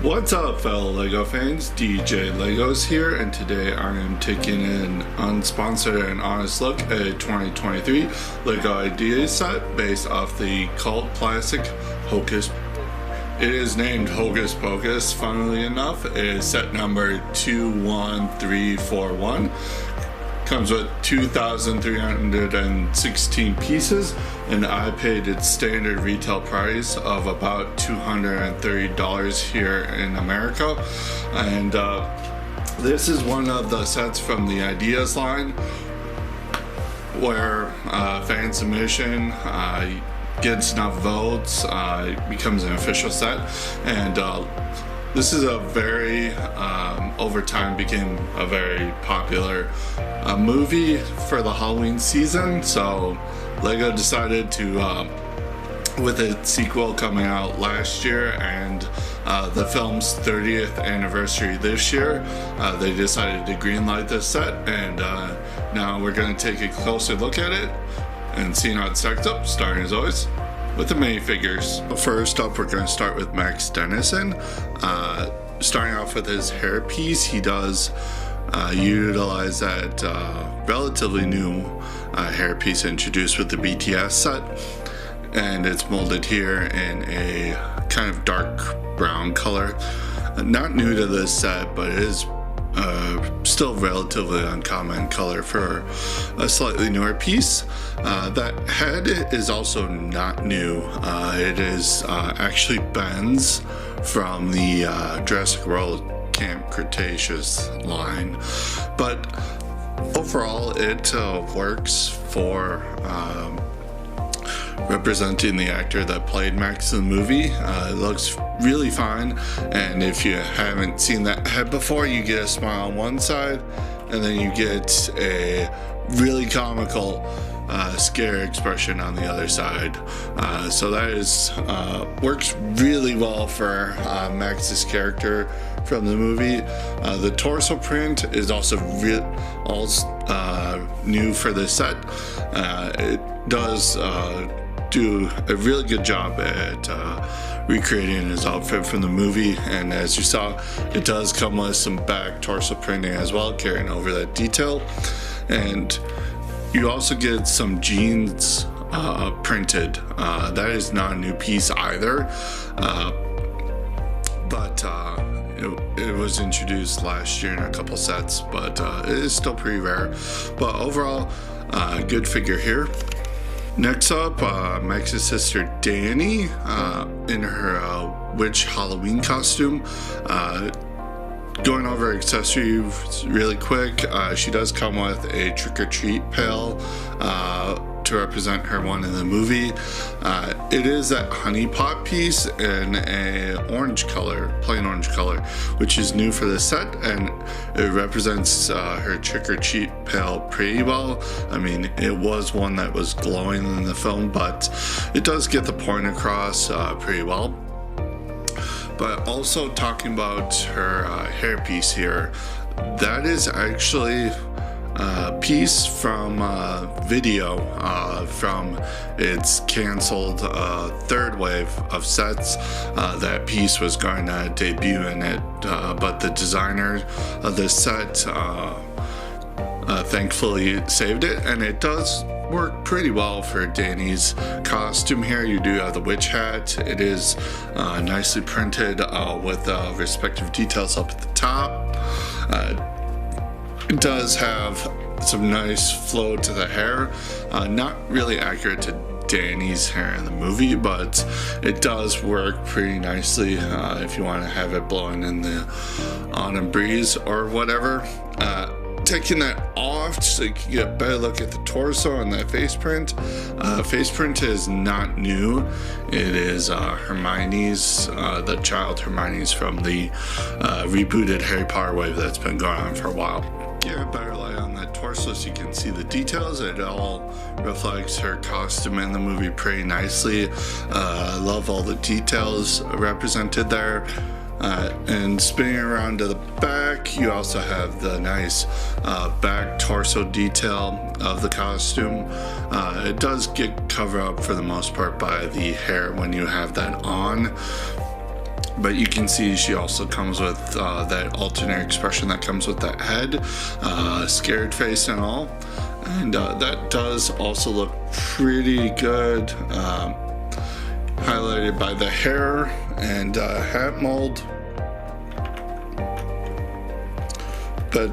What's up, fellow LEGO fans? DJ Legos here, and today I am taking an unsponsored and honest look at a 2023 LEGO Ideas set based off the cult classic Hocus. It is named Hocus Pocus, funnily enough. It is set number 21341. Comes with 2,316 pieces, and I paid its standard retail price of about $230 here in America. And this is one of the sets from the Ideas line where fan submission gets enough votes, becomes an official set. And this is a very, over time became a very popular movie for the Halloween season. So LEGO decided to, with its sequel coming out last year and the film's 30th anniversary this year, they decided to greenlight this set, and now we're going to take a closer look at it and see how it stacks up, starting as always with the minifigures. First up, we're going to start with Max Sanderson. Starting off with his hairpiece, he does utilize that relatively new hairpiece introduced with the BTS set, and it's molded here in a kind of dark brown color. Not new to this set, but it is still relatively uncommon color for a slightly newer piece. That head is also not new. It is actually Ben's from the Jurassic World Camp Cretaceous line, but overall it works for representing the actor that played Max in the movie. It looks really fine, and if you haven't seen that head before, you get a smile on one side and then you get a really comical scare expression on the other side. So that is works really well for Max's character from the movie. The torso print is also new for this set. It does do a really good job at recreating his outfit from the movie, and as you saw, it does come with some back torso printing as well, carrying over that detail. And you also get some jeans printed. That is not a new piece either, but it was introduced last year in a couple sets, but it is still pretty rare. But overall, good figure here. Next up, Max's sister Dani in her witch Halloween costume. Going over accessories really quick, she does come with a trick-or-treat pail to represent her one in the movie. It is that honey pot piece in a orange color, plain orange color, which is new for this set, and it represents her trick-or-treat pail pretty well. I mean, it was one that was glowing in the film, but it does get the point across pretty well. But also talking about her hairpiece here, that is actually a piece from video from its canceled third wave of sets. That piece was going to debut in it, but the designer of this set thankfully saved it, and it does work pretty well for Dani's costume here. You do have the witch hat. It is nicely printed with respective details up at the top. It does have some nice flow to the hair. Not really accurate to Dani's hair in the movie, but it does work pretty nicely if you want to have it blowing in the autumn breeze or whatever. Taking that off so you can get a better look at the torso and that face print. Face print is not new. It is Hermione's, the child Hermione's from the rebooted Harry Potter wave that's been going on for a while. Get a better light on that torso so you can see the details. It all reflects her costume in the movie pretty nicely. I love all the details represented there. And spinning around to the back, you also have the nice back torso detail of the costume. It does get covered up for the most part by the hair when you have that on. But you can see she also comes with that alternate expression that comes with that head, scared face and all. And that does also look pretty good, highlighted by the hair and hat mold. But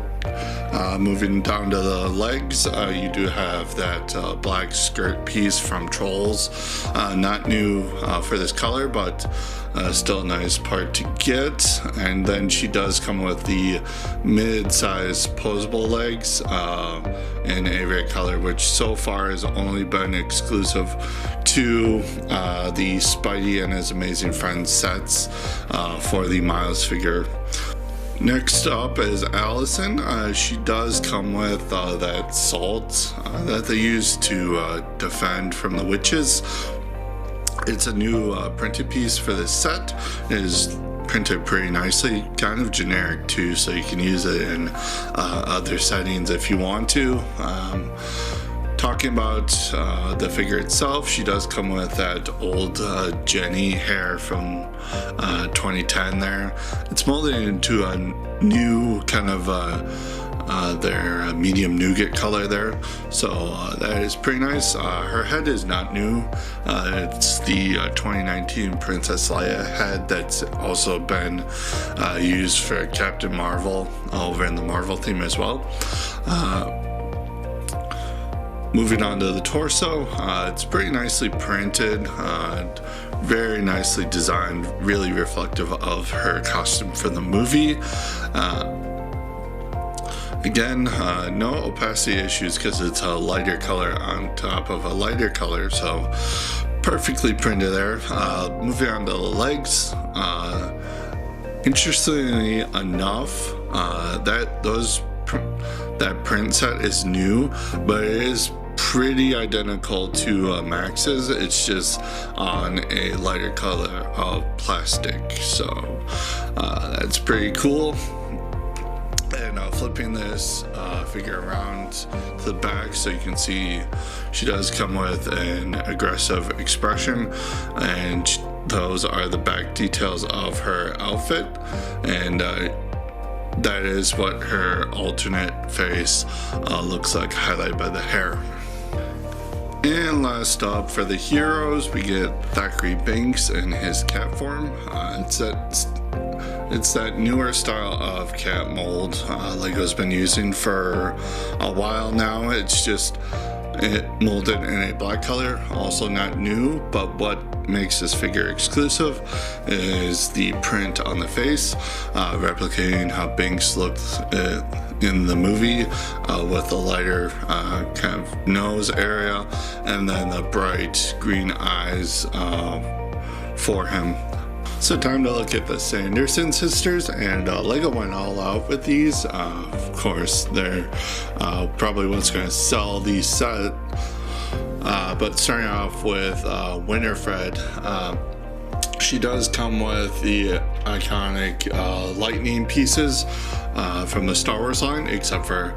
moving down to the legs, you do have that black skirt piece from Trolls. Not new for this color, but still a nice part to get. And then she does come with the mid-size posable legs in a red color, which so far has only been exclusive to the Spidey and His Amazing Friends sets for the Miles figure. Next up is Allison. She does come with that salt that they use to defend from the witches. It's a new printed piece for this set. It is printed pretty nicely, kind of generic too, so you can use it in other settings if you want to. Talking about the figure itself, she does come with that old Jenny hair from 2010 there. It's molded into a new kind of their medium nougat color there, so that is pretty nice. Her head is not new. It's the 2019 Princess Leia head that's also been used for Captain Marvel over in the Marvel theme as well. Moving on to the torso, it's pretty nicely printed, very nicely designed, really reflective of her costume for the movie. Again, no opacity issues because it's a lighter color on top of a lighter color, so perfectly printed there. Moving on to the legs, interestingly enough, that print set is new, but it is pretty identical to Max's. It's just on a lighter color of plastic, so that's pretty cool. And flipping this figure around to the back so you can see she does come with an aggressive expression, and those are the back details of her outfit, and that is what her alternate face looks like, highlighted by the hair. And last up for the heroes, we get Thackeray Binks in his cat form. It's that newer style of cat mold Lego's been using for a while now. It's just molded in a black color, also not new, but what makes this figure exclusive is the print on the face, replicating how Binks looked in the movie with the lighter kind of nose area and then the bright green eyes for him. So time to look at the Sanderson sisters, and Lego went all out with these. Of course, they're probably what's going to sell these set. But starting off with Winifred, she does come with the iconic lightning pieces from the Star Wars line, except for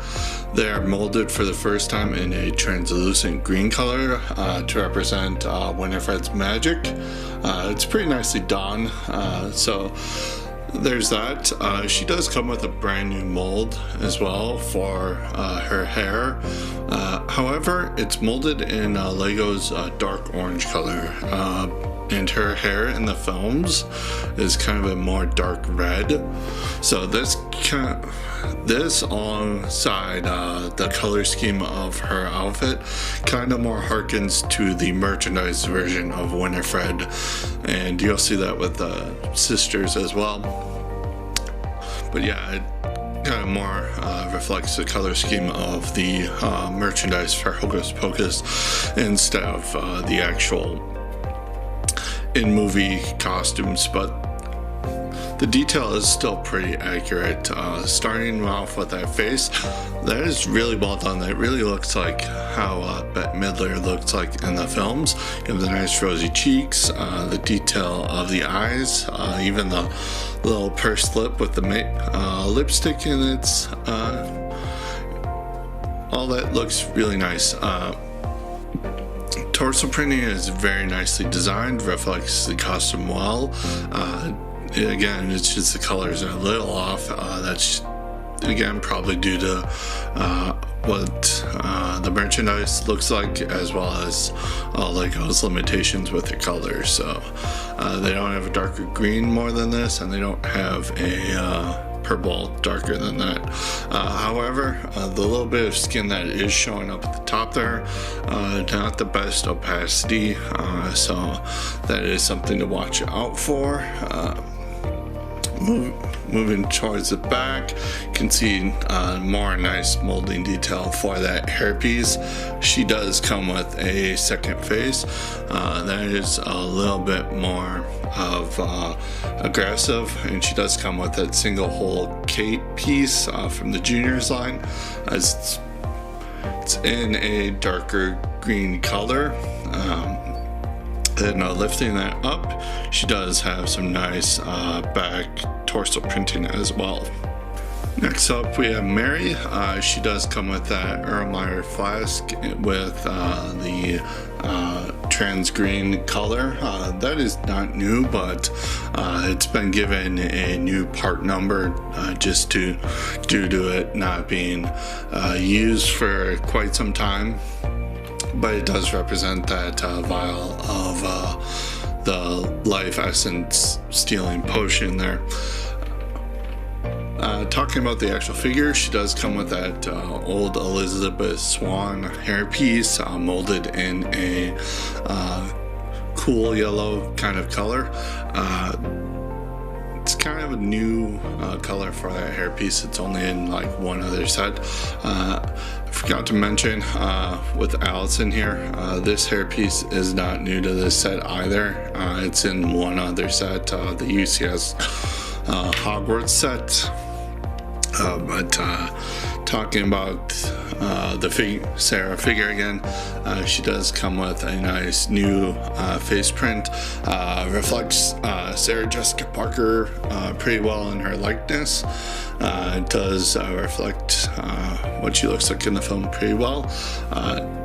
they're molded for the first time in a translucent green color to represent Winifred's magic. It's pretty nicely done, so there's that. She does come with a brand new mold as well for her hair. However, it's molded in Lego's dark orange color, and her hair in the films is kind of a more dark red. So this alongside the color scheme of her outfit kind of more harkens to the merchandise version of Winifred, and you'll see that with the sisters as well. But yeah, it kind of more reflects the color scheme of the merchandise for Hocus Pocus instead of the actual in-movie costumes, but the detail is still pretty accurate. Starting off with that face, that is really well done. That really looks like how Bette Midler looks like in the films. You have the nice rosy cheeks, the detail of the eyes, even the little pursed lip with the lipstick in it. All that looks really nice. Torso printing is very nicely designed, reflects the costume well. again, it's just the colors are a little off. That's again probably due to what the merchandise looks like, as well as Lego's limitations with their colors. So they don't have a darker green more than this, and they don't have a purple darker than that. However, the little bit of skin that is showing up at the top there, not the best opacity, so that is something to watch out for. Moving towards the back, you can see more nice molding detail for that hairpiece. She does come with a second face that is a little bit more of aggressive, and she does come with that single hole cape piece from the juniors line. It's in a darker green color. And lifting that up, she does have some nice back torso printing as well. Next up, we have Mary. She does come with that Erlenmeyer flask with the trans green color. That is not new, but it's been given a new part number just due to it not being used for quite some time. But it does represent that vial of the life essence stealing potion there. Talking about the actual figure, she does come with that old Elizabeth Swan hairpiece molded in a cool yellow kind of color. It's kind of a new color for that hairpiece. It's only in like one other set. I forgot to mention with Allison here, this hairpiece is not new to this set either. It's in one other set, the UCS Hogwarts set. But talking about the Sarah figure again, she does come with a nice new face print. Reflects Sarah Jessica Parker pretty well in her likeness. It does reflect what she looks like in the film pretty well.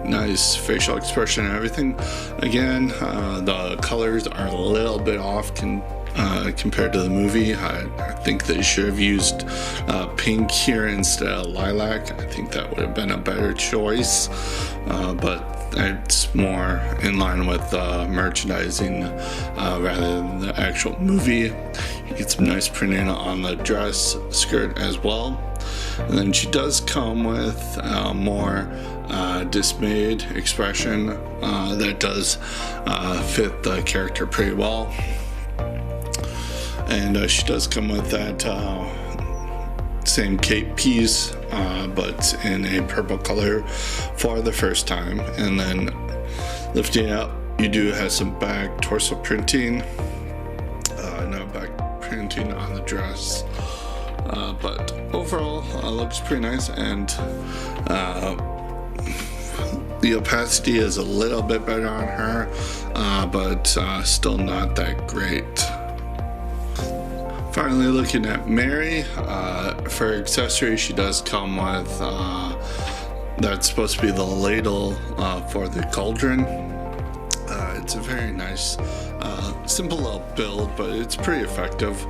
Nice facial expression and everything. Again, the colors are a little bit off compared to the movie. I think they should have used pink here instead of lilac. I think that would have been a better choice, but it's more in line with merchandising rather than the actual movie. You get some nice printing on the dress skirt as well. And then she does come with more dismayed expression that does fit the character pretty well. And she does come with that same cape piece, but in a purple color for the first time. And then lifting it up, you do have some back torso printing, no back printing on the dress. But overall, looks pretty nice, and the opacity is a little bit better on her, but still not that great. Finally, looking at Mary, for accessories, she does come with that's supposed to be the ladle for the cauldron. It's a very nice, simple little build, but it's pretty effective.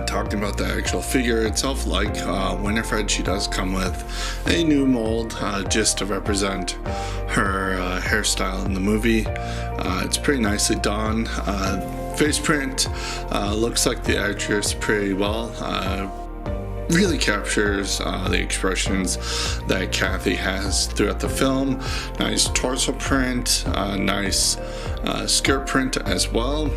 Talking about the actual figure itself, like Winifred, she does come with a new mold just to represent her hairstyle in the movie. It's pretty nicely done. Face print looks like the actress pretty well. Really captures the expressions that Kathy has throughout the film. Nice torso print, nice skirt print as well.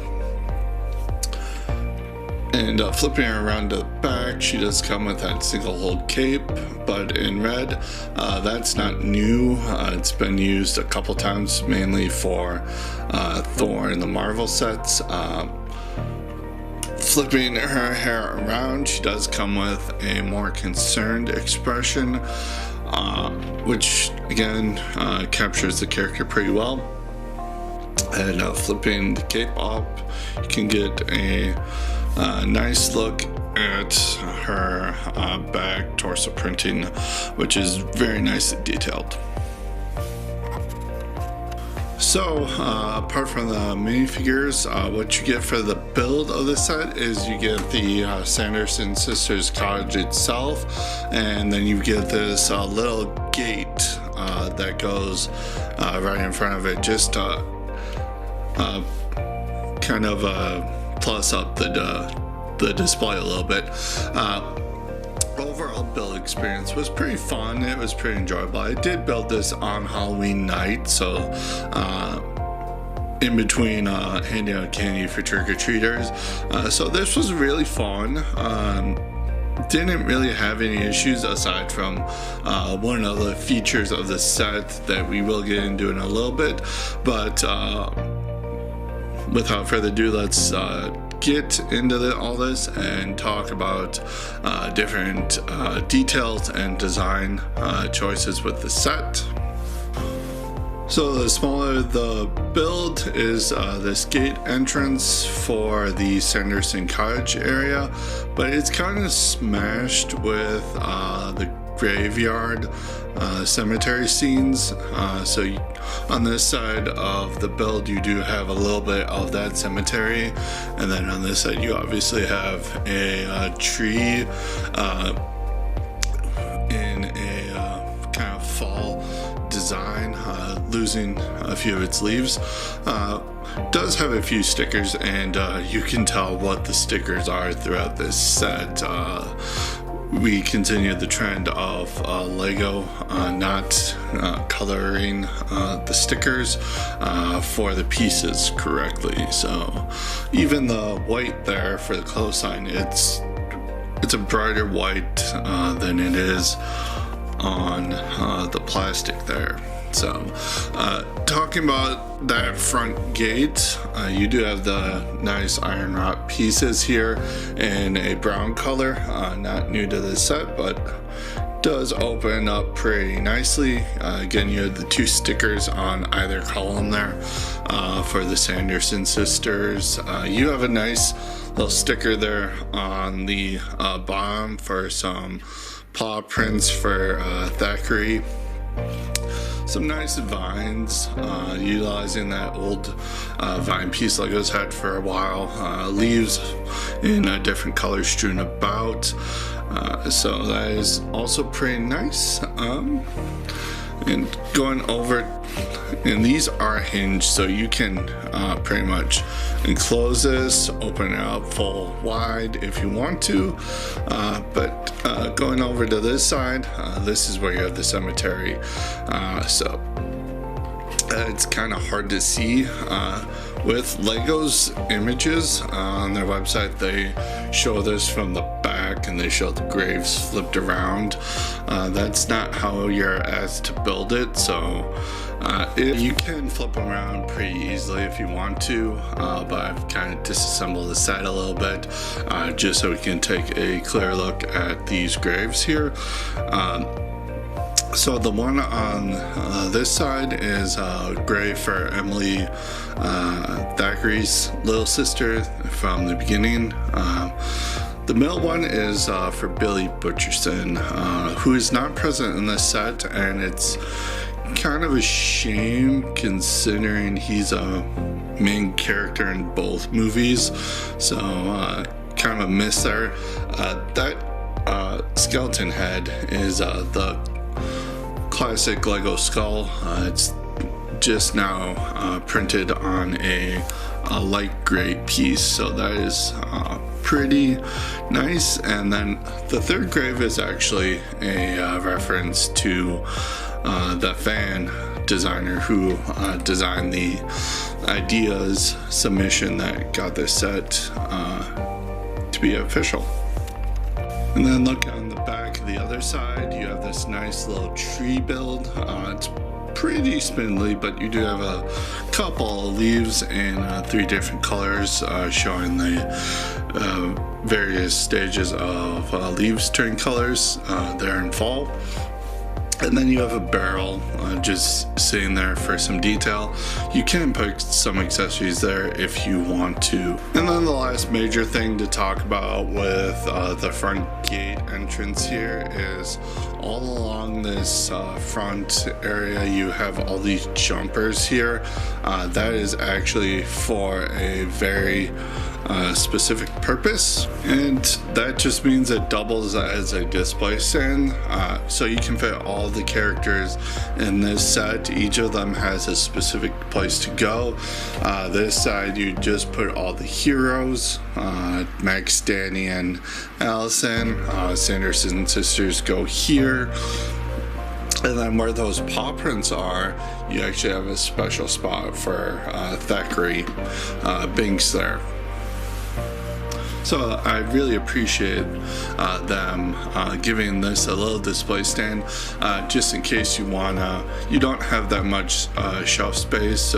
And flipping her around to the back, she does come with that single hold cape, but in red. That's not new. It's been used a couple times, mainly for Thor in the Marvel sets. Flipping her hair around, she does come with a more concerned expression, which again captures the character pretty well. And flipping the cape up, you can get a nice look at her back torso printing, which is very nicely detailed. So, apart from the minifigures, what you get for the build of the set is you get the Sanderson sisters cottage itself, and then you get this little gate that goes right in front of it, just to kind of plus up the display a little bit. Overall build experience was pretty fun. It was pretty enjoyable. I did build this on Halloween night, so in between handing out candy for trick-or-treaters. So this was really fun. Didn't really have any issues aside from one of the features of the set that we will get into in a little bit. But without further ado, let's get into all this and talk about different details and design choices with the set. So the smaller the build is this gate entrance for the Sanderson Cottage area, but it's kind of smashed with the graveyard cemetery scenes. So on this side of the build you do have a little bit of that cemetery, and then on this side you obviously have a tree in a kind of fall design, losing a few of its leaves. Does have a few stickers, and you can tell what the stickers are throughout this set. We continue the trend of Lego not coloring the stickers for the pieces correctly. So even the white there for the close sign, it's a brighter white than it is on the plastic there. So talking about that front gate, you do have the nice iron wrought pieces here in a brown color, not new to this set, but does open up pretty nicely. Again, you have the two stickers on either column there for the Sanderson sisters. You have a nice little sticker there on the bottom for some paw prints for Thackeray. Some nice vines, utilizing that old vine piece Legos had for a while. Leaves in different colors strewn about. So that is also pretty nice. And going over, and these are hinged, so you can pretty much enclose this, open it up full wide if you want to. But going over to this side, this is where you have the cemetery. So it's kind of hard to see. With Lego's images on their website, they show this from the back and they show the graves flipped around. That's not how you're asked to build it, so you can flip them around pretty easily if you want to, but I've kind of disassembled the set a little bit just so we can take a clear look at these graves here. So the one on this side is a grave for Emily Thackeray's little sister from the beginning. The middle one is for Billy Butcherson, who is not present in this set, and it's kind of a shame considering he's a main character in both movies. So kind of a miss there. That skeleton head is the classic Lego skull. It's just now printed on a light gray piece, so that is pretty nice. And then the third grave is actually a reference to the fan designer who designed the ideas submission that got this set to be official. And then look on the back of the other side, you have this nice little tree build. It's pretty spindly, but you do have a couple of leaves in 3 different colors, showing the various stages of leaves turning colors there in fall. And then you have a barrel just sitting there for some detail. You can put some accessories there if you want to. And then the last major thing to talk about with the front gate entrance here is all along this front area you have all these jumpers here. That is actually for a very specific purpose, and that just means it doubles as a display stand, so you can fit all the characters in this set. Each of them has a specific place to go. This side you just put all the heroes, Max, Danny, and Allison. Sanderson sisters go here. And then where those paw prints are, you actually have a special spot for Thackeray Binks there. So I really appreciate them giving this a little display stand, just in case you don't have that much shelf space,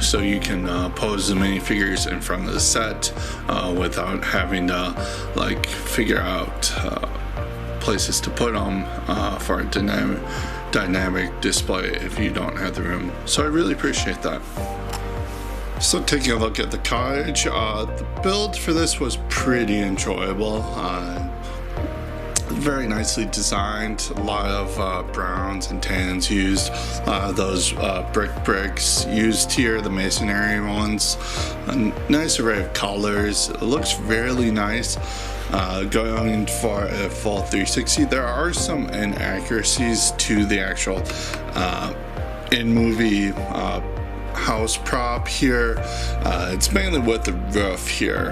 so you can pose the minifigures in front of the set without having to figure out places to put them for a dynamic display if you don't have the room. So I really appreciate that. So taking a look at the cottage, the build for this was pretty enjoyable. Very nicely designed, a lot of browns and tans used, those bricks used here, the masonry ones, a nice array of colors. It looks really nice. Going for a full 360. There are some inaccuracies to the actual in-movie house prop here. It's mainly with the roof here,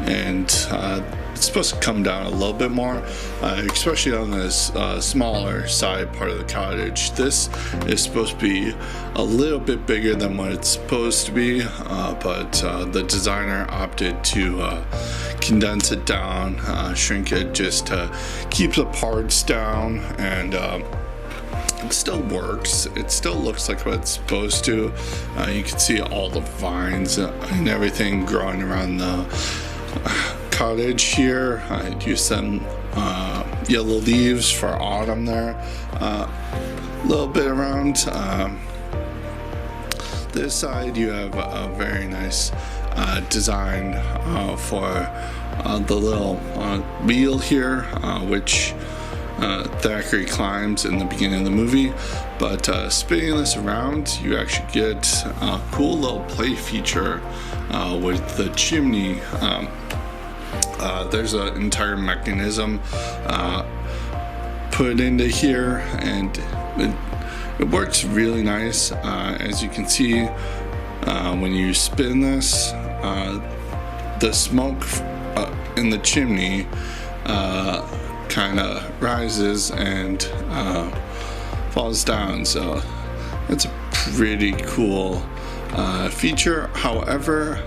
and it's supposed to come down a little bit more, especially on this smaller side part of the cottage. This is supposed to be a little bit bigger than what it's supposed to be, but the designer opted to condense it down, shrink it just to keep the parts down, and it still works. It still looks like what it's supposed to. You can see all the vines and everything growing around the cottage here. I used some yellow leaves for autumn there. A little bit around this side you have a very nice design for the little wheel here, which Thackeray climbs in the beginning of the movie, but spinning this around, you actually get a cool little play feature with the chimney. There's an entire mechanism put into here, and it works really nice. As you can see, when you spin this, the smoke in the chimney kind of rises and falls down, so it's a pretty cool feature. However,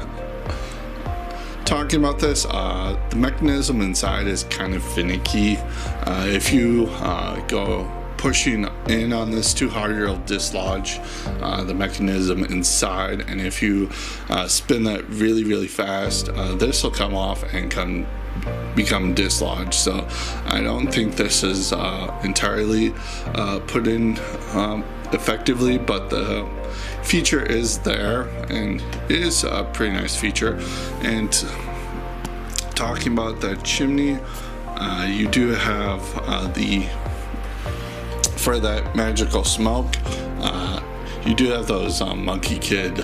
talking about this, the mechanism inside is kind of finicky. If you go pushing in on this too hard, you'll dislodge the mechanism inside, and if you spin that really fast, this will come off and become dislodged. So I don't think this is entirely put in effectively, but the feature is there, and it is a pretty nice feature. And talking about that chimney, you do have for that magical smoke, you do have those Monkey Kid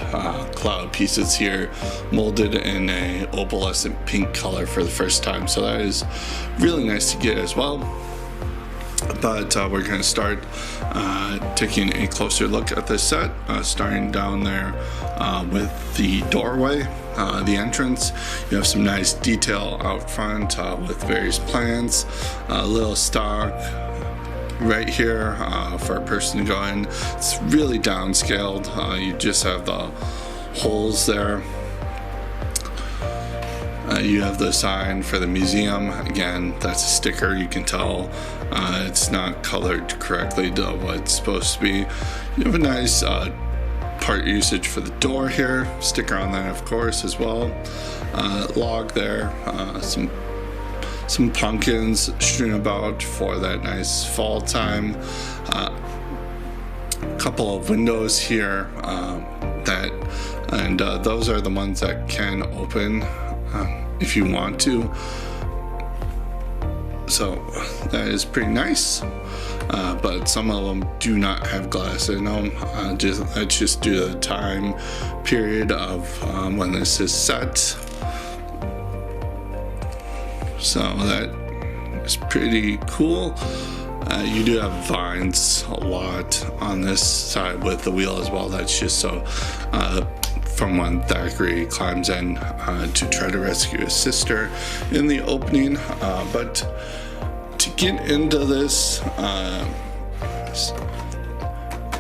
cloud pieces here, molded in a opalescent pink color for the first time, so that is really nice to get as well. But we're going to start taking a closer look at this set, starting down there with the doorway, the entrance. You have some nice detail out front with various plants, a little stock right here for a person to go in. It's really downscaled. You just have the holes there. You have the sign for the museum. Again, that's a sticker. You can tell it's not colored correctly to what it's supposed to be. You have a nice part usage for the door here. Sticker on that, of course, as well. Log there. Some some pumpkins strewn about for that nice fall time. Couple of windows here those are the ones that can open if you want to. So that is pretty nice. But some of them do not have glass in them. That's just due to the time period of when this is set. So that is pretty cool. You do have vines a lot on this side with the wheel as well. That's just so from when Thackeray climbs in to try to rescue his sister in the opening. But to get into this,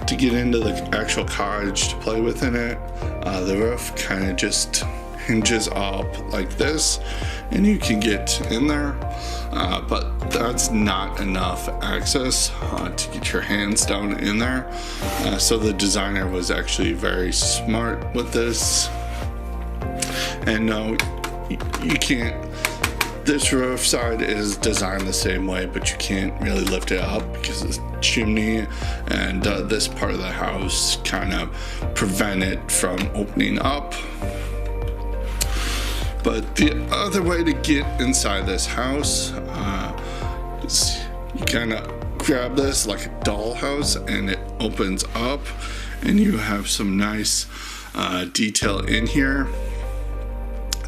to get into the actual cottage to play within it, the roof kind of just hinges up like this, and you can get in there. But that's not enough access to get your hands down in there. So the designer was actually very smart with this. And no, you can't. This roof side is designed the same way, but you can't really lift it up because of the chimney and this part of the house kind of prevent it from opening up. But the other way to get inside this house is you kind of grab this like a dollhouse and it opens up, and you have some nice detail in here,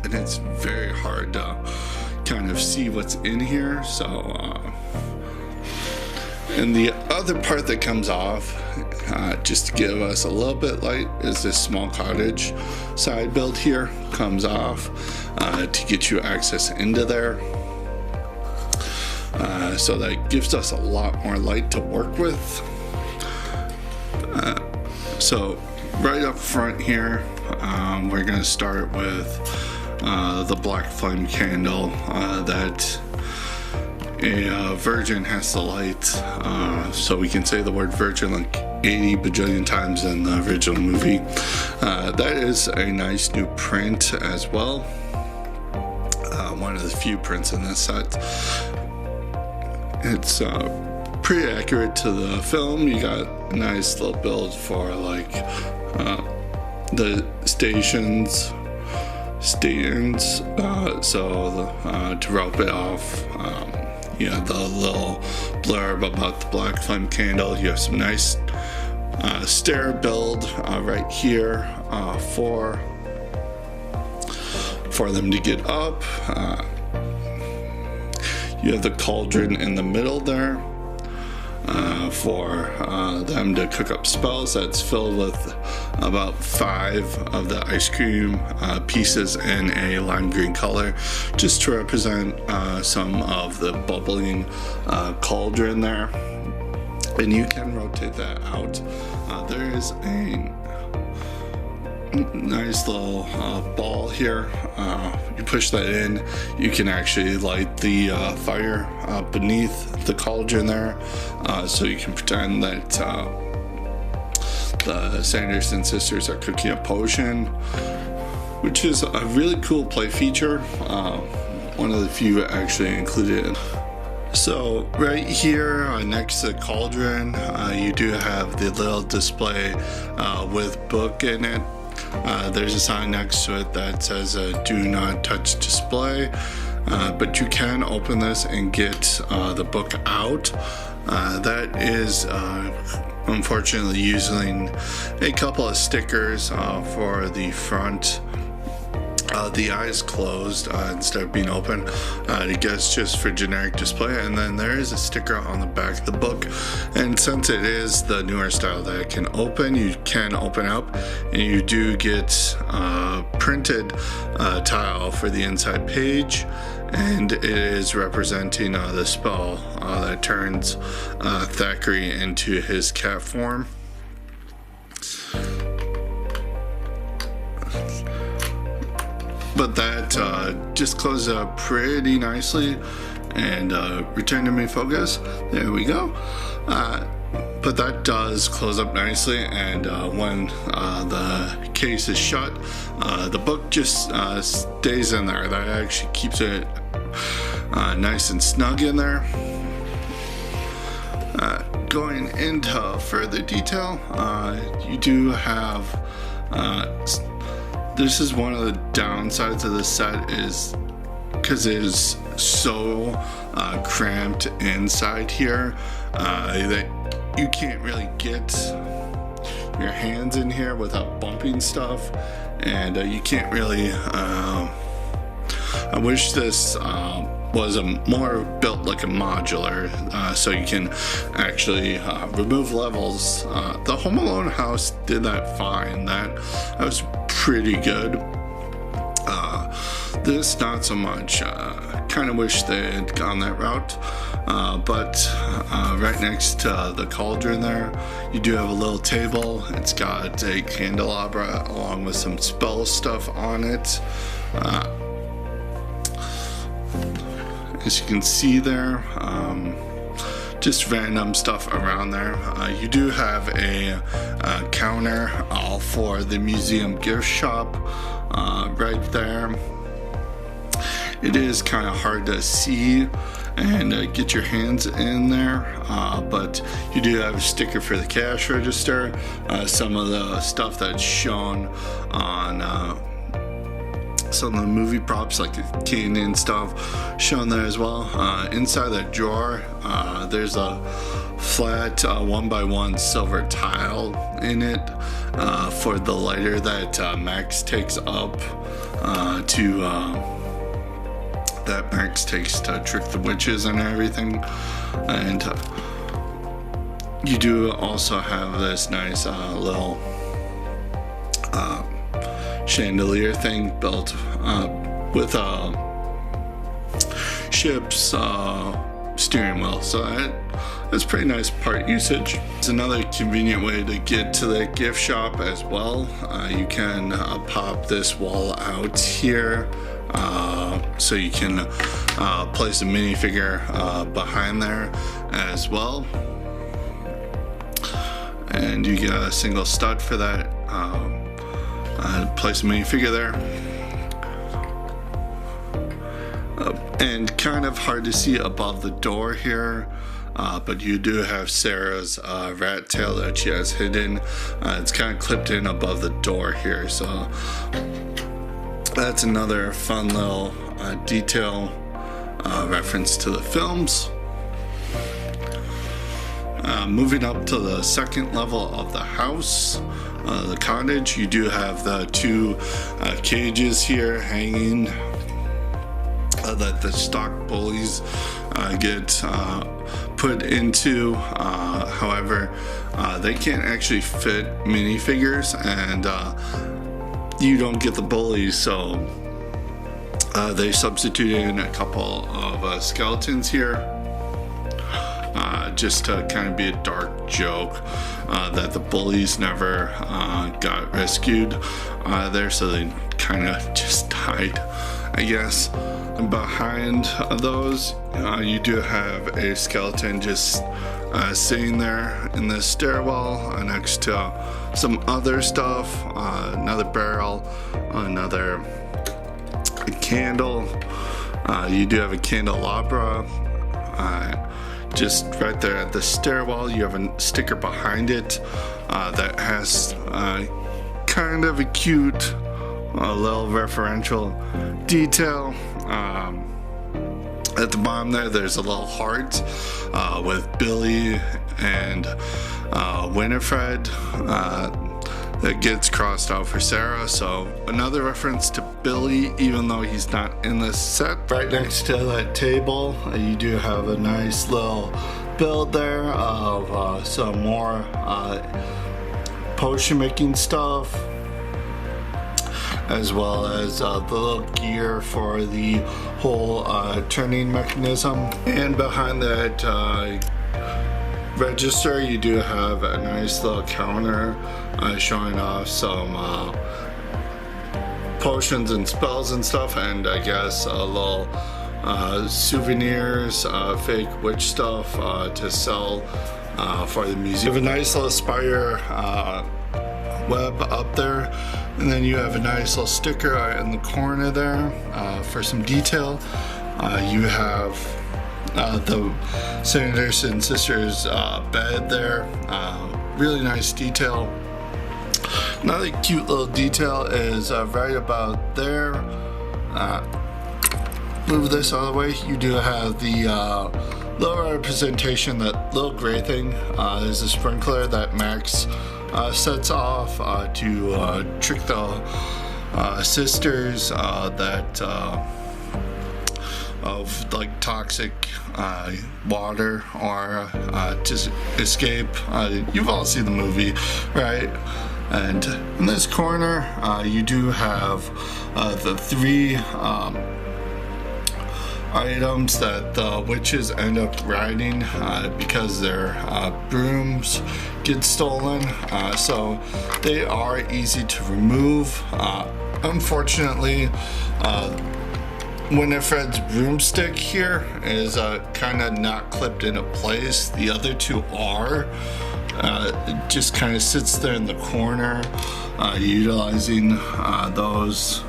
and it's very hard to kind of see what's in here. So and the other part that comes off, just to give us a little bit light, is this small cottage side build here comes off to get you access into there. So that gives us a lot more light to work with. So right up front here, we're going to start with the black flame candle that a virgin has to light. So we can say the word virgin like 80 bajillion times in the original movie. That is a nice new print as well. One of the few prints in this set. It's pretty accurate to the film. You got a nice little build for like the stations, so to rope it off. You have the little blurb about the black flame candle. You have some nice stair build right here for them to get up. You have the cauldron in the middle there for them to cook up spells. That's filled with about 5 of the ice cream pieces in a lime green color, just to represent some of the bubbling cauldron there. And you can rotate that out. There is a nice little ball here. You push that in, you can actually light the fire beneath the cauldron there, so you can pretend that the Sanderson sisters are cooking a potion, which is a really cool play feature. One of the few actually included. So right here next to the cauldron, you do have the little display with book in it. There's a sign next to it that says do not touch display, but you can open this and get the book out. That is unfortunately using a couple of stickers for the front. The eyes closed instead of being open. I guess just for generic display. And then there is a sticker on the back of the book. And since it is the newer style that it can open, you can open up, and you do get printed tile for the inside page. And it is representing the spell that turns Thackeray into his cat form. But that just closes up pretty nicely, and return to main focus. There we go. But that does close up nicely, and when the case is shut, the book just stays in there. That actually keeps it nice and snug in there. Going into further detail, you do have, this is one of the downsides of this set, is because it is so cramped inside here that you can't really get your hands in here without bumping stuff, and you can't really, I wish this was more built like a modular, so you can actually remove levels. The Home Alone house did that fine. That was pretty good. This not so much. Kind of wish they had gone that route, but right next to the cauldron there, you do have a little table. It's got a candelabra along with some spell stuff on it. As you can see there, just random stuff around there. You do have a counter for the museum gift shop right there. It is kind of hard to see and get your hands in there, but you do have a sticker for the cash register. Some of the stuff that's shown on some of the movie props, like the candy and stuff, shown there as well. Inside that drawer, there's a flat 1x1 silver tile in it for the lighter that Max takes up that Max takes to trick the witches and everything. And you do also have this nice little chandelier thing built with a ship's steering wheel, so that's pretty nice part usage. It's another convenient way to get to the gift shop as well. You can pop this wall out here, so you can place a minifigure behind there as well, and you get a single stud for that. Place a minifigure there. And kind of hard to see above the door here, but you do have Sarah's rat tail that she has hidden. It's kind of clipped in above the door here, so that's another fun little detail reference to the films. Moving up to the second level of the house, the cottage, you do have the two cages here hanging that the stock bullies get put into. However, they can't actually fit minifigures, and you don't get the bullies, so they substituted in a couple of skeletons here, just to kind of be a dark joke that the bullies never got rescued there, so they kind of just died, I guess. And behind those, you do have a skeleton just sitting there in the stairwell next to some other stuff, another barrel, another candle. You do have a candelabra just right there at the stairwell. You have a sticker behind it that has kind of a cute little referential detail. At the bottom there's a little heart with Billy and Winifred that gets crossed out for Sarah, so another reference to Billy, even though he's not in this set. Right next to that table, you do have a nice little build there of some more potion making stuff, as well as the little gear for the whole turning mechanism. And behind that register, you do have a nice little counter showing off some potions and spells and stuff, and I guess a little souvenirs, fake witch stuff to sell for the museum. You have a nice little spider web up there, and then you have a nice little sticker in the corner there for some detail. You have the Sanderson sisters' bed there. Really nice detail. Another cute little detail is right about there. Move this out of the way. You do have the little representation, that little gray thing. There's a sprinkler that Max sets off to trick the sisters that of like toxic water or to escape. You've all seen the movie, right? And in this corner, you do have the three items that the witches end up riding because their brooms get stolen. So they are easy to remove. Unfortunately, Winifred's broomstick here is kind of not clipped into place. The other two are. It just kind of sits there in the corner, utilizing those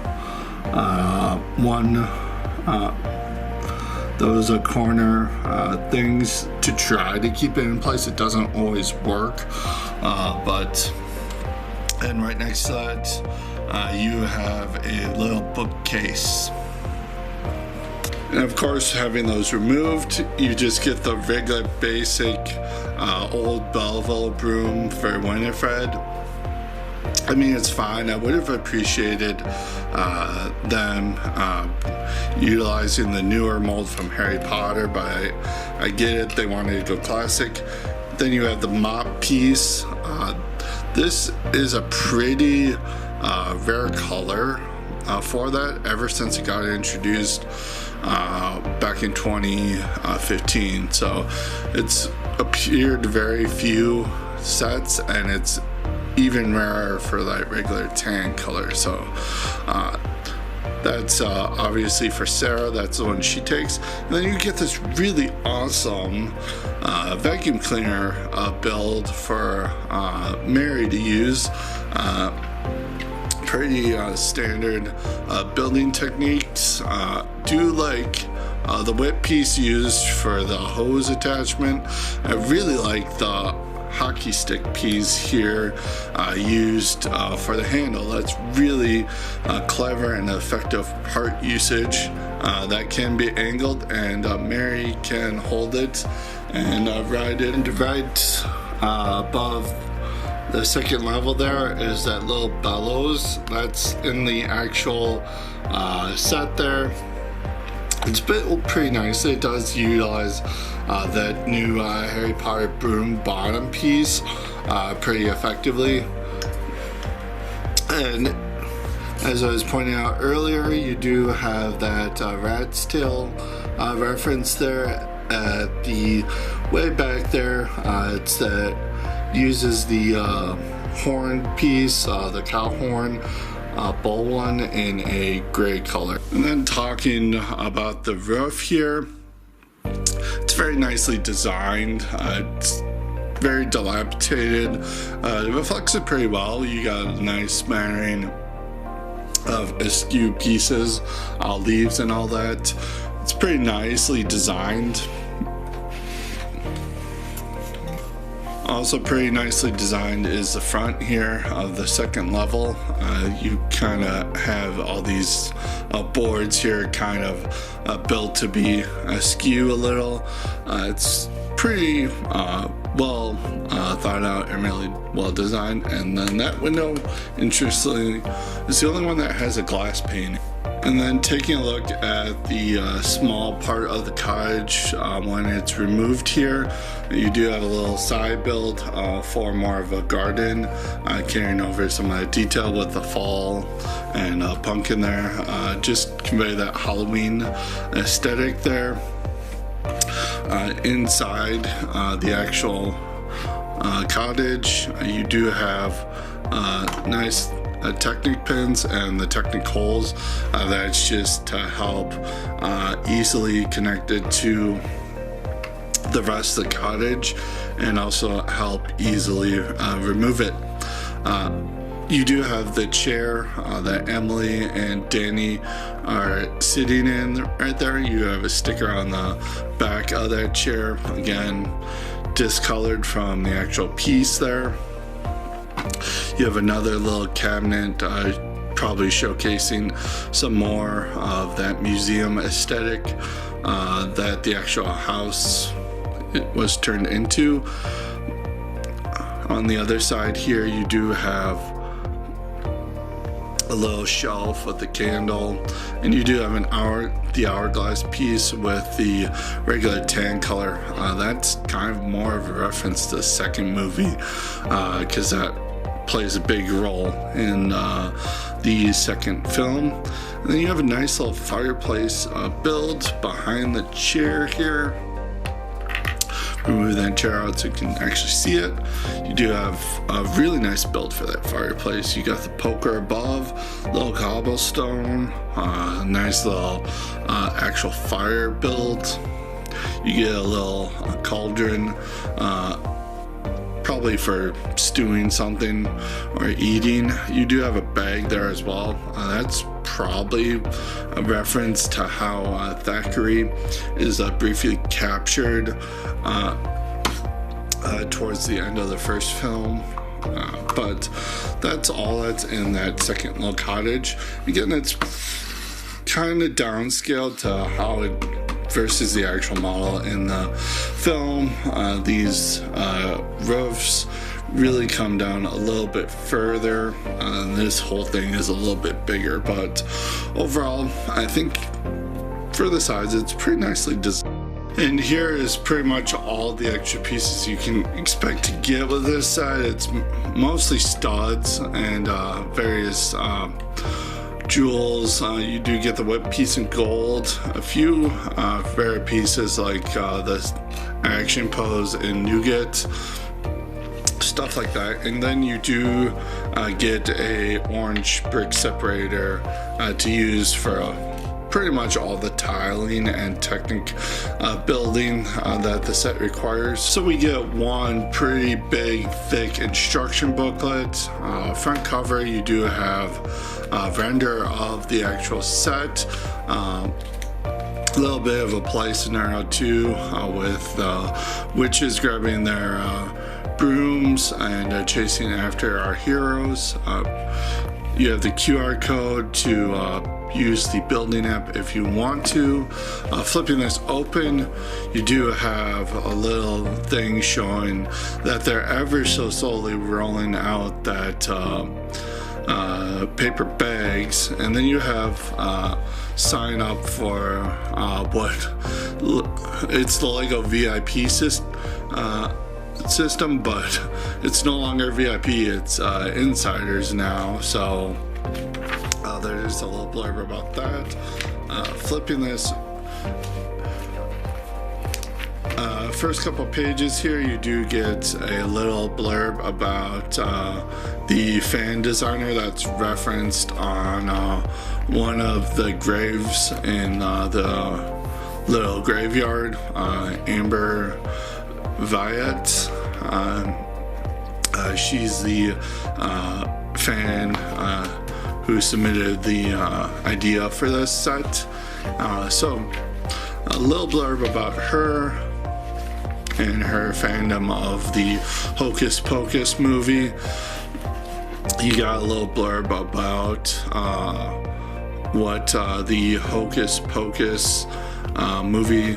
corner things to try to keep it in place. It doesn't always work, and right next to that, you have a little bookcase. And of course, having those removed, you just get the regular basic old Belleville broom for Winifred. I mean, it's fine. I would have appreciated them utilizing the newer mold from Harry Potter, but I get it. They wanted to go classic. Then you have the mop piece. This is a pretty rare color for that, ever since it got introduced back in 2015. So it's appeared very few sets, and it's even rarer for that regular tan color. So that's obviously for Sarah. That's the one she takes. And then you get this really awesome vacuum cleaner build for Mary to use. Pretty standard building techniques. Do like the whip piece used for the hose attachment. I really like the hockey stick piece here used for the handle. That's really clever and effective part usage. That can be angled, and Mary can hold it and ride it. And right above the second level there is that little bellows that's in the actual set there. It's built pretty nicely. It does utilize that new Harry Potter broom bottom piece pretty effectively. And as I was pointing out earlier, you do have that rat's tail reference there at the way back there. It's that uses the horn piece, the cow horn bull one, in a gray color. And then talking about the roof here, it's very nicely designed. It's very dilapidated. It reflects it pretty well. You got a nice smattering of askew pieces, leaves and all that. It's pretty nicely designed. Also pretty nicely designed is the front here of the second level. You kind of have all these boards here kind of built to be askew a little. It's pretty well thought out and really well designed. And then that window, interestingly, is the only one that has a glass pane. And then taking a look at the small part of the cottage when it's removed here, you do have a little side build for more of a garden, carrying over some of the detail with the fall and pumpkin there. Just convey that Halloween aesthetic there. Inside the actual cottage, you do have nice Technic pins and the Technic holes. That's just to help easily connect it to the rest of the cottage and also help easily remove it. You do have the chair that Emily and Danny are sitting in right there. You have a sticker on the back of that chair, again discolored from the actual piece there. You have another little cabinet, probably showcasing some more of that museum aesthetic that the actual house was turned into. On the other side here, you do have a little shelf with the candle, and you do have the hourglass piece with the regular tan color. That's kind of more of a reference to the second movie, because that plays a big role in the second film. And then you have a nice little fireplace build behind the chair here. Remove that chair out so you can actually see it. You do have a really nice build for that fireplace. You got the poker above, little cobblestone, nice little actual fire build. You get a little cauldron, probably for stewing something or eating. You do have a bag there as well. That's probably a reference to how Thackeray is briefly captured towards the end of the first film. But that's all that's in that second little cottage. Again, it's kind of downscaled to how it versus the actual model in the film. These roofs really come down a little bit further. This whole thing is a little bit bigger, but overall, I think for the size, it's pretty nicely designed. And here is pretty much all the extra pieces you can expect to get with this set. It's mostly studs and various jewels. You do get the whip piece in gold, a few rare pieces like the action pose in nougat, stuff like that. And then you do get a orange brick separator to use for pretty much all the tiling and technic building that the set requires. So we get one pretty big, thick instruction booklet. Front cover, you do have a render of the actual set. A little bit of a play scenario too, with witches grabbing their brooms and chasing after our heroes. You have the QR code to use the building app if you want to. Flipping this open, you do have a little thing showing that they're ever so slowly rolling out that paper bags, and then you have sign up for what it's the Lego VIP system, but it's no longer VIP, it's insiders now. So there's a little blurb about that. Flipping this, first couple pages here, you do get a little blurb about the fan designer that's referenced on one of the graves in the little graveyard, Amber Viet. She's the fan who submitted the idea for this set. So a little blurb about her and her fandom of the Hocus Pocus movie. You got a little blurb about what the Hocus Pocus movie, a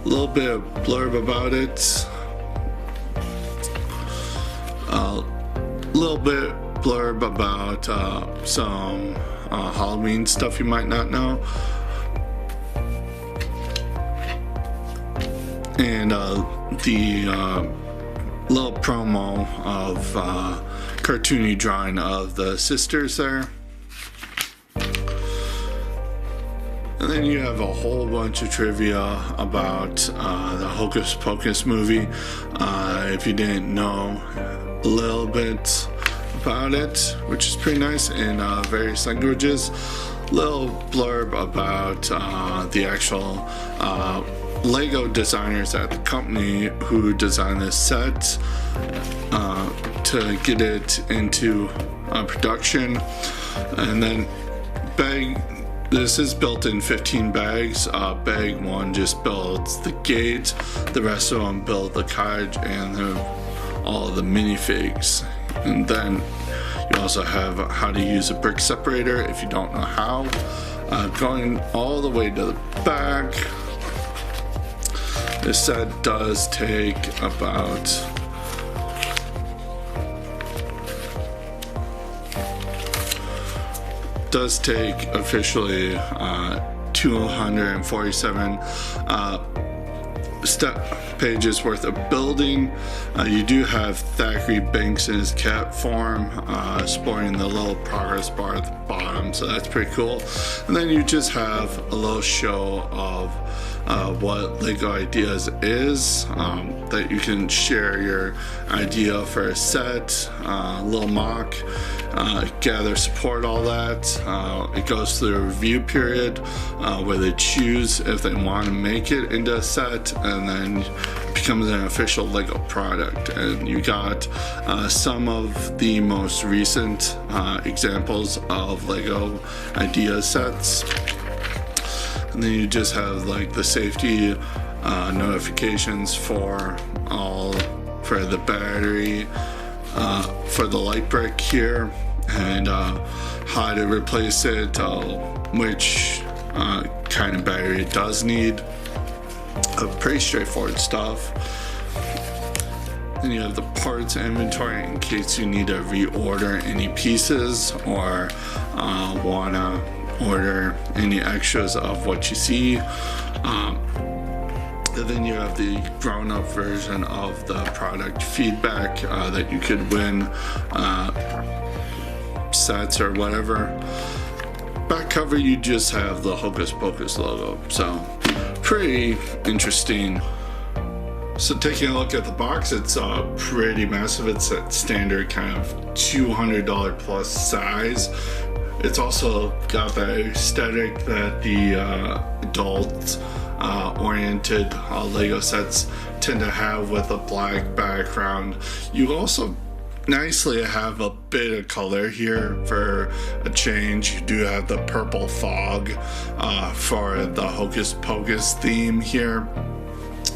little bit of blurb about it, a little bit blurb about some Halloween stuff you might not know, and the little promo of cartoony drawing of the sisters there. And then you have a whole bunch of trivia about the Hocus Pocus movie. If you didn't know, a little bit about it, which is pretty nice, in various languages. Little blurb about the actual Lego designers at the company who designed this set to get it into production. And then this is built in 15 bags. Bag 1 just builds the gate, the rest of them build the cottage and all of the minifigs. And then you also have how to use a brick separator if you don't know how. Going all the way to the back, this set does take about officially 247 pages worth of building. You do have Thackeray Banks's cat form sporting the little progress bar at the bottom, so that's pretty cool. And then you just have a little show of what Lego Ideas is, that you can share your idea for a set, a little mock, gather support, all that. It goes through a review period where they choose if they want to make it into a set, and then it becomes an official Lego product. And you got some of the most recent examples of Lego Ideas sets. And then you just have like the safety notifications for the battery, for the light brick here, and how to replace it, which kind of battery it does need. Pretty straightforward stuff. Then you have the parts inventory in case you need to reorder any pieces or wanna order any extras of what you see. And then you have the grown-up version of the product feedback that you could win sets or whatever. Back cover, you just have the Hocus Pocus logo, so pretty interesting. So taking a look at the box, it's pretty massive. It's that standard kind of $200 plus size. It's also got that aesthetic that the adult oriented Lego sets tend to have, with a black background. You also nicely have a bit of color here for a change. You do have the purple fog for the Hocus Pocus theme here.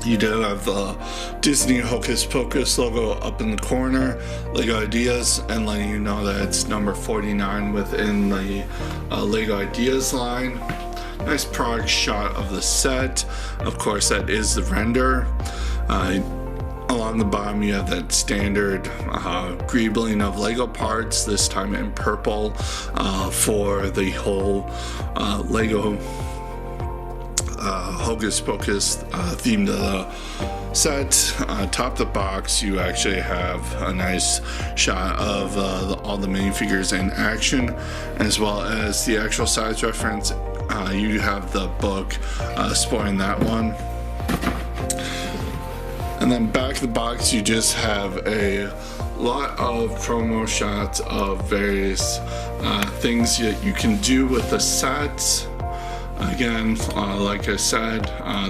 You do have the Disney Hocus Pocus logo up in the corner, Lego Ideas, and letting you know that it's number 49 within the Lego Ideas line. Nice product shot of the set. Of course, that is the render. Along the bottom, you have that standard greebling of Lego parts, this time in purple, for the whole Lego Hocus Pocus theme to the set. Top the box, you actually have a nice shot of all the minifigures in action, as well as the actual size reference. You have the book spoiling that one. And then back of the box, you just have a lot of promo shots of various things that you can do with the set. Again, like I said,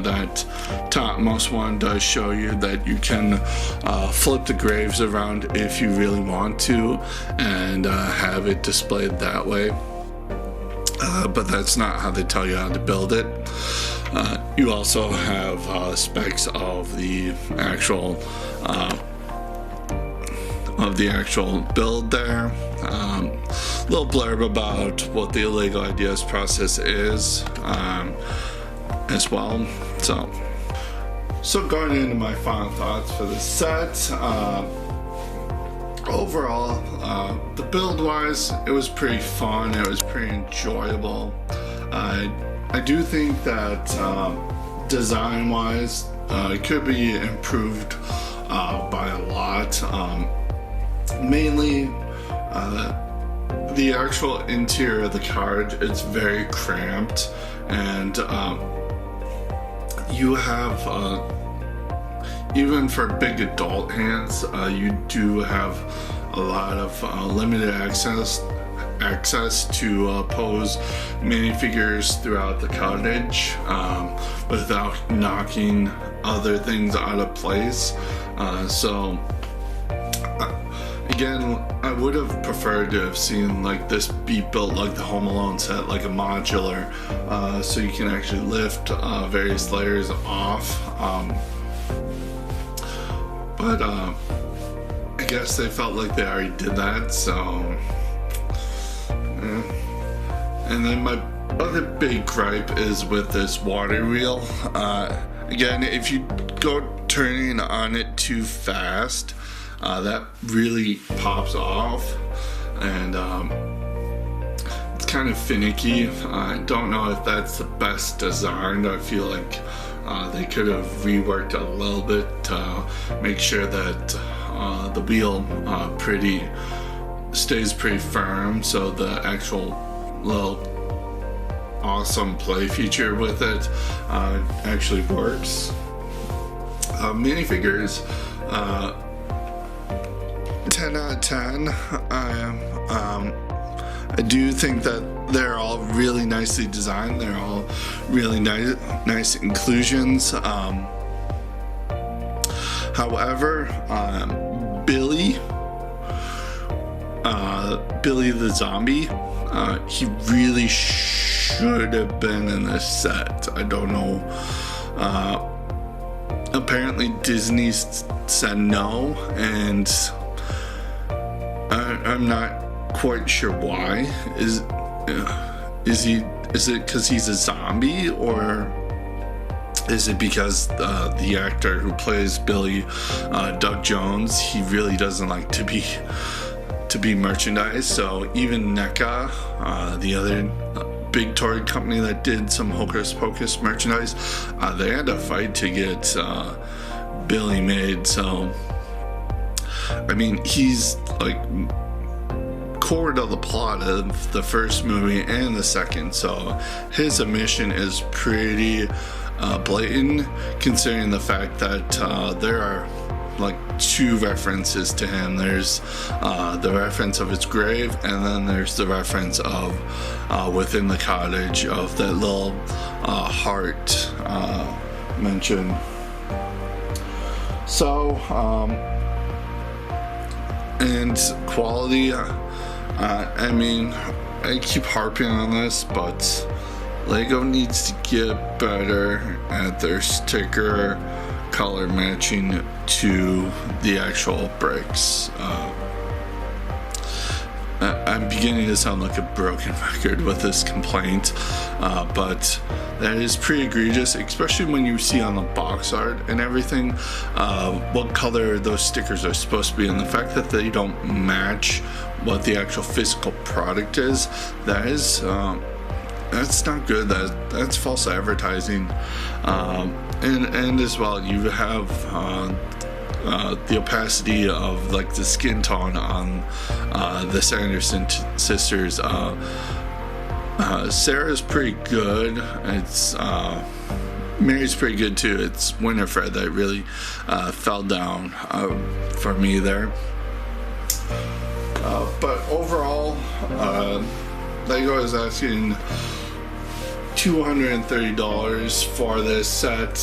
that topmost one does show you that you can flip the graves around if you really want to, and have it displayed that way. But that's not how they tell you how to build it. You also have specs of the actual build there. Little blurb about what the Lego Ideas process is as well. So going into my final thoughts for the set. Overall, the build wise, it was pretty fun. It was pretty enjoyable. I do think that design wise, it could be improved by a lot. Mainly the actual interior of the cottage, it's very cramped, and you have even for big adult hands, you do have a lot of limited access access to pose minifigures throughout the cottage without knocking other things out of place. So again, I would have preferred to have seen like this be built like the Home Alone set, like a modular, so you can actually lift various layers off. But I guess they felt like they already did that, so yeah. And then my other big gripe is with this water wheel. Again, if you go turning on it too fast, that really pops off, and it's kind of finicky. I don't know if that's the best design. I feel like they could have reworked a little bit to make sure that the wheel stays pretty firm, so the actual little awesome play feature with it actually works. Minifigures, 10 out of 10. I do think that they're all really nicely designed. They're all really nice inclusions. However, Billy the zombie, he really should have been in this set. I don't know. Apparently Disney said no, and I'm not quite sure why. Is it because he's a zombie, or is it because the actor who plays Billy, Doug Jones, he really doesn't like to be merchandised? So even NECA, the other big toy company that did some Hocus Pocus merchandise, they had to fight to get Billy made. So I mean, he's like core to the plot of the first movie and the second, so his omission is pretty blatant, considering the fact that there are like 2 references to him. There's the reference of his grave, and then there's the reference of within the cottage of that little heart mentioned. So and quality, I mean, I keep harping on this, but Lego needs to get better at their sticker color matching to the actual bricks. I'm beginning to sound like a broken record with this complaint, but that is pretty egregious, especially when you see on the box art and everything what color those stickers are supposed to be, and the fact that they don't match what the actual physical product is. That's not good. That's false advertising. And as well, you have the opacity of like the skin tone on the Sanderson sisters. Sarah's pretty good. It's Mary's pretty good too. It's Winifred that really fell down for me there. But overall, Lego is asking $230 for this set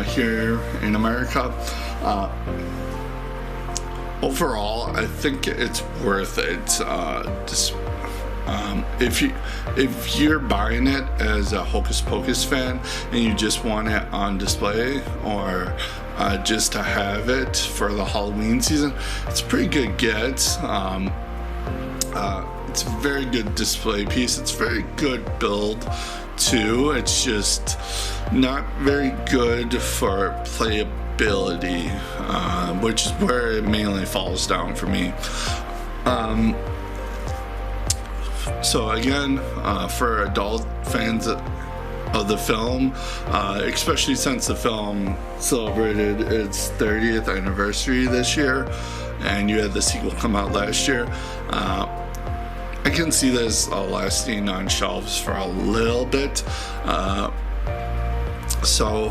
here in America. Overall, I think it's worth it. If you're buying it as a Hocus Pocus fan and you just want it on display, or just to have it for the Halloween season, it's a pretty good get. It's a very good display piece. It's a very good build too. It's just not very good for playability, which is where it mainly falls down for me. So again, for adult fans of the film, especially since the film celebrated its 30th anniversary this year, and you had the sequel come out last year, I can see this lasting on shelves for a little bit. So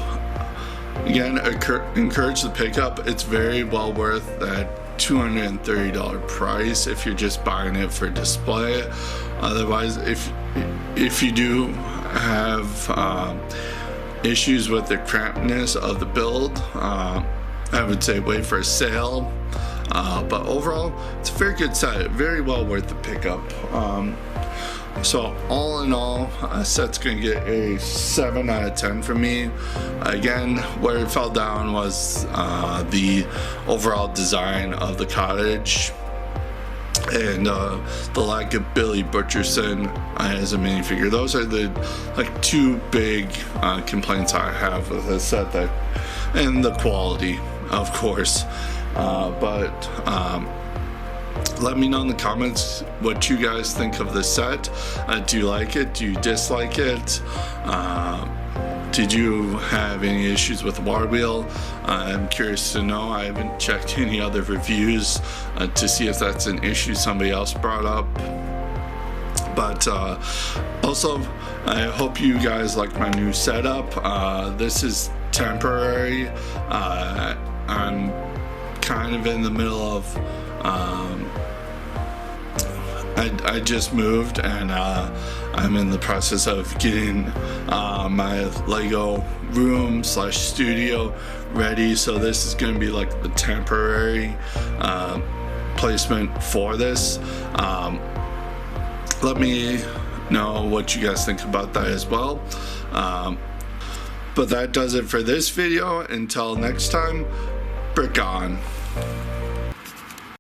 again, encourage the pickup. It's very well worth that $230 price if you're just buying it for display. Otherwise, if you do have issues with the crampedness of the build, I would say wait for a sale. But overall, it's a very good set, very well worth the pickup. So all in all, a set's gonna get a 7 out of 10 from me. Again, where it fell down was the overall design of the cottage and the lack of Billy Butcherson as a minifigure. Those are the two big complaints I have with this set, that and the quality, of course. Let me know in the comments what you guys think of the set. Do you like it? Do you dislike it? Did you have any issues with the water wheel? I'm curious to know. I haven't checked any other reviews to see if that's an issue somebody else brought up. But also, I hope you guys like my new setup. This is temporary. I'm kind of in the middle of I just moved, and I'm in the process of getting my Lego room / studio ready. So this is going to be like the temporary placement for this. Let me know what you guys think about that as well. But that does it for this video. Until next time, brick on.